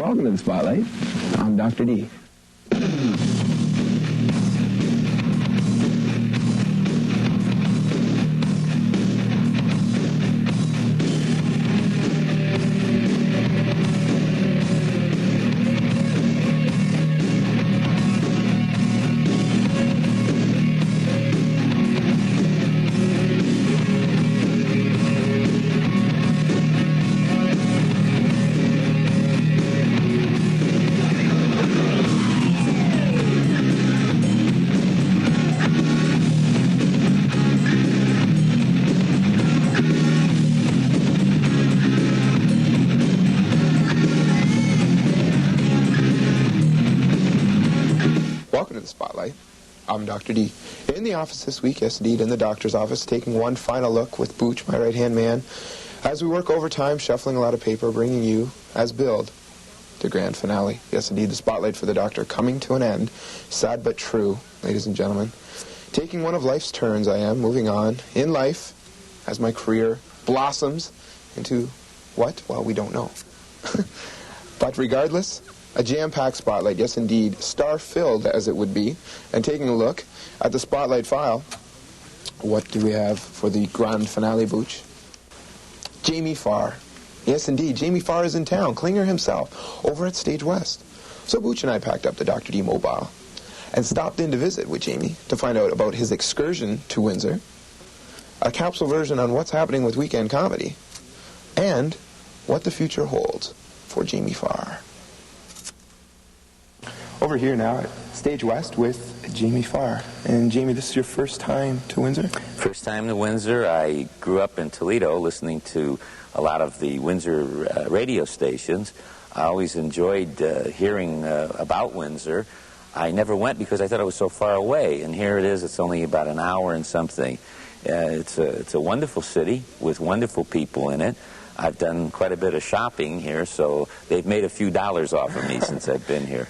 Welcome to the Spotlight. I'm Dr. D. Welcome to the Spotlight. I'm Dr. D. In the office this week, yes indeed, in the doctor's office, taking one final look with Booch, my right-hand man, as we work overtime, shuffling a lot of paper, bringing you, as billed, the grand finale. Yes indeed, the Spotlight for the doctor coming to an end. Sad but true, ladies and gentlemen. Taking one of life's turns, I am, moving on in life as my career blossoms into what? Well, we don't know. But regardless, a jam-packed Spotlight, yes indeed, star-filled as it would be. And taking a look at the Spotlight file, what do we have for the grand finale, Booch? Jamie Farr. Yes indeed, Jamie Farr is in town, Klinger himself, over at Stage West. So Booch and I packed up the Dr. D mobile and stopped in to visit with Jamie to find out about his excursion to Windsor, a capsule version on what's happening with weekend comedy, and what the future holds for Jamie Farr. Over here now at Stage West with Jamie Farr. And Jamie, this is your first time to Windsor? First time to Windsor. I grew up in Toledo listening to a lot of the Windsor radio stations. I always enjoyed hearing about Windsor. I never went because I thought it was so far away. And here it is. It's only about an hour and something. It's a wonderful city with wonderful people in it. I've done quite a bit of shopping here, so they've made a few dollars off of me since I've been here.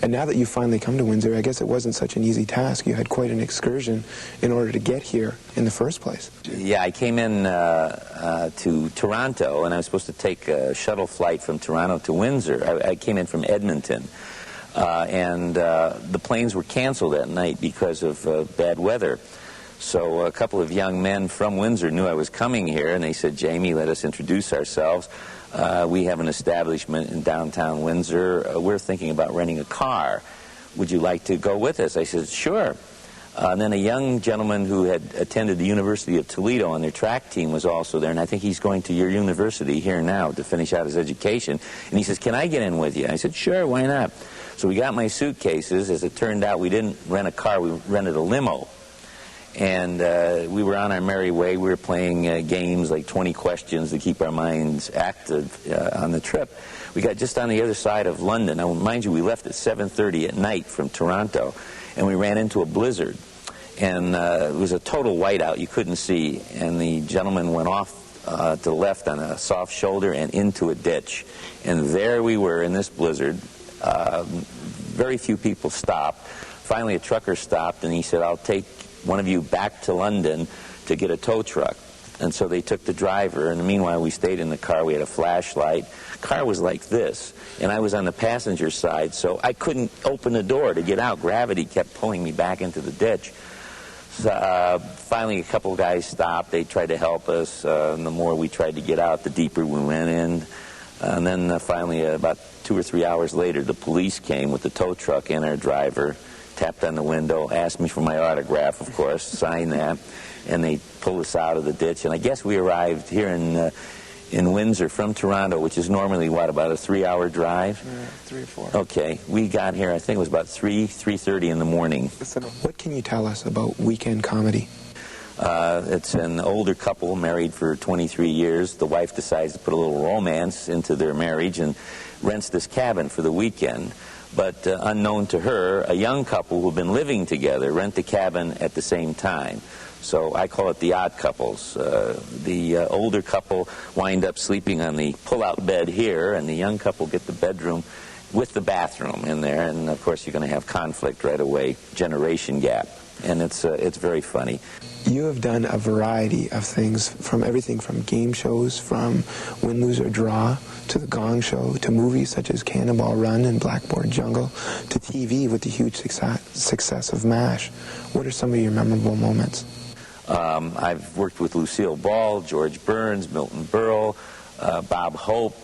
And now that you've finally come to Windsor, I guess it wasn't such an easy task. You had quite an excursion in order to get here in the first place. Yeah, I came in to Toronto, and I was supposed to take a shuttle flight from Toronto to Windsor. I came in from Edmonton, and the planes were canceled that night because of bad weather. So a couple of young men from Windsor knew I was coming here, and they said, Jamie, let us introduce ourselves. We have an establishment in downtown Windsor. We're thinking about renting a car. Would you like to go with us? I said, sure. And then a young gentleman who had attended the University of Toledo on their track team was also there, and I think he's going to your university here now to finish out his education. And he says, can I get in with you? I said, sure, why not? So we got my suitcases. As it turned out, we didn't rent a car, we rented a limo. And we were on our merry way. We were playing games like 20 questions to keep our minds active on the trip. We got just on the other side of London. Now, mind you, we left at 7:30 at night from Toronto, and we ran into a blizzard. And it was a total whiteout. You couldn't see. And the gentleman went off to the left on a soft shoulder and into a ditch. And there we were in this blizzard. Very few people stopped. Finally, a trucker stopped, and he said, I'll take one of you back to London to get a tow truck. And so they took the driver, and meanwhile we stayed in the car. We had a flashlight. The car was like this, and I was on the passenger side, so I couldn't open the door to get out. Gravity kept pulling me back into the ditch. So, finally, a couple of guys stopped. They tried to help us, and the more we tried to get out, the deeper we went in. And then finally, about 2 or 3 hours later, the police came with the tow truck and our driver, tapped on the window, asked me for my autograph, of course, signed that, and they pulled us out of the ditch. And I guess we arrived here in Windsor from Toronto, which is normally, what, about a 3-hour drive? 3 or 4. Okay. We got here, I think it was about 3:30 in the morning. What can you tell us about weekend comedy? It's an older couple married for 23 years. The wife decides to put a little romance into their marriage and rents this cabin for the weekend. But unknown to her, a young couple who've been living together rent the cabin at the same time. So I call it the odd couples. The older couple wind up sleeping on the pull-out bed here, and the young couple get the bedroom with the bathroom in there. And, of course, you're going to have conflict right away, generation gap. and it's very funny. You have done a variety of things, from everything from game shows, from Win, Lose, or Draw, to The Gong Show, to movies such as Cannonball Run and Blackboard Jungle, to TV with the huge success of MASH. What are some of your memorable moments? I've worked with Lucille Ball, George Burns, Milton Berle, Bob Hope.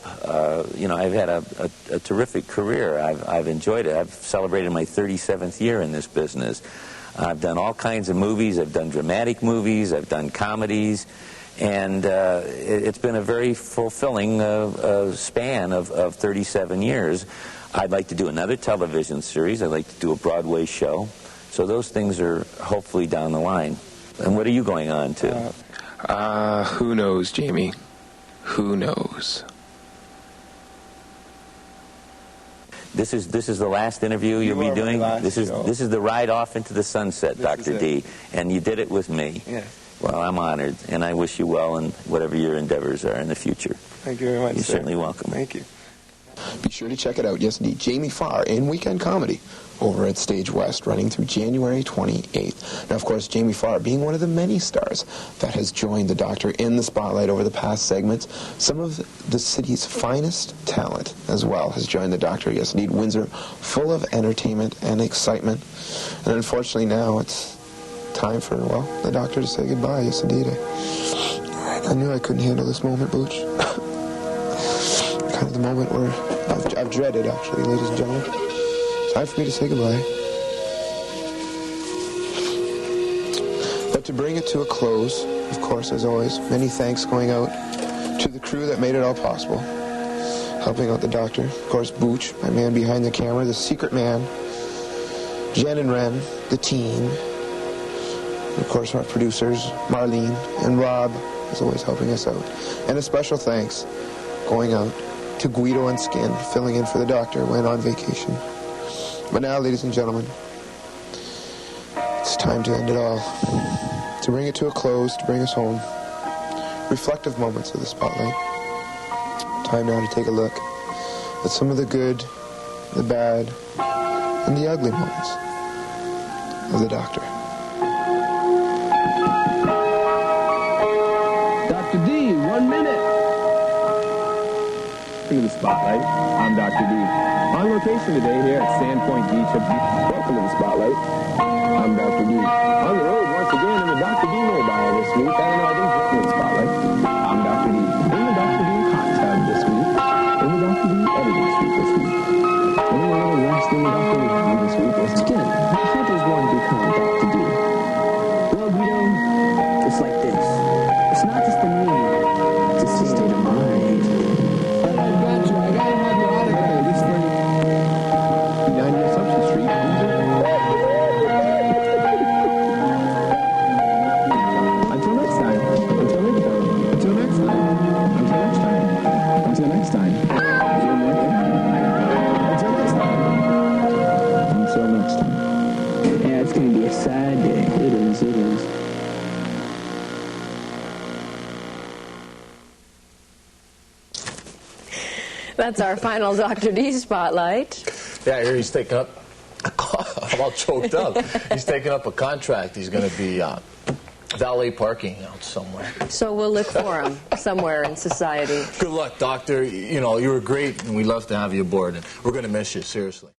You know, I've had a terrific career. I've enjoyed it. I've celebrated my 37th year in this business. I've done all kinds of movies. I've done dramatic movies. I've done comedies. And it's been a very fulfilling span of 37 years. I'd like to do another television series. I'd like to do a Broadway show. So those things are hopefully down the line. And what are you going on to? Who knows, Jamie? Who knows? This is the last interview you'll be doing. This is the ride off into the sunset, Dr. D, and you did it with me. Yes. Well, I'm honored, and I wish you well in whatever your endeavors are in the future. Thank you very much. You're sir. certainly welcome. Thank you. Be sure to check it out. Yes, indeed. Jamie Farr in Weekend Comedy over at Stage West, running through January 28th. Now, of course, Jamie Farr being one of the many stars that has joined the Doctor in the spotlight over the past segments. Some of the city's finest talent as well has joined the Doctor. Yes, indeed. Windsor, full of entertainment and excitement. And unfortunately now it's time for, well, the Doctor to say goodbye. Yes, indeed. I knew I couldn't handle this moment, Booch. Kind of the moment where I've dreaded, actually, ladies and gentlemen. Time for me to say goodbye. But to bring it to a close, of course, as always, many thanks going out to the crew that made it all possible, helping out the Doctor. Of course, Booch, my man behind the camera, the secret man, Jen and Ren, the team, and of course, our producers, Marlene and Rob, is always helping us out. And a special thanks going out to Guido and Skin, filling in for the Doctor when on vacation. But now, ladies and gentlemen, it's time to end it all. To bring it to a close, to bring us home. Reflective moments of the spotlight. Time now to take a look at some of the good, the bad, and the ugly moments of the Doctor. Dr. D, 1 minute. To the spotlight. I'm Dr. D. On location today here at Sandpoint Beach. Welcome to the spotlight. I'm Dr. D. On the road once again in the Dr. D mobile this week. I don't know, I didn't get to the spotlight. I'm Dr. D. In the Dr. D hot tub this week. In the Dr. D editing suite this week. Anyone ever rest in the Dr. D this week? Skin, how does one become Dr. D? Well, Guido, it's like this. It's not just a need, it's a state of mind. I gotta have your autograph. This for you. Down your Assumption Street. Until next time. Until next time. Until next time. Until next time. Until next time. Until next time. Until next time. Yeah, it's gonna be a sad day. It is. It is. That's our final Dr. D spotlight. Yeah, I hear he's taking up. I'm all choked up. He's taking up a contract. He's going to be valet parking out somewhere. So we'll look for him somewhere in society. Good luck, Doctor. You know, you were great, and we'd love to have you aboard. And we're going to miss you, seriously.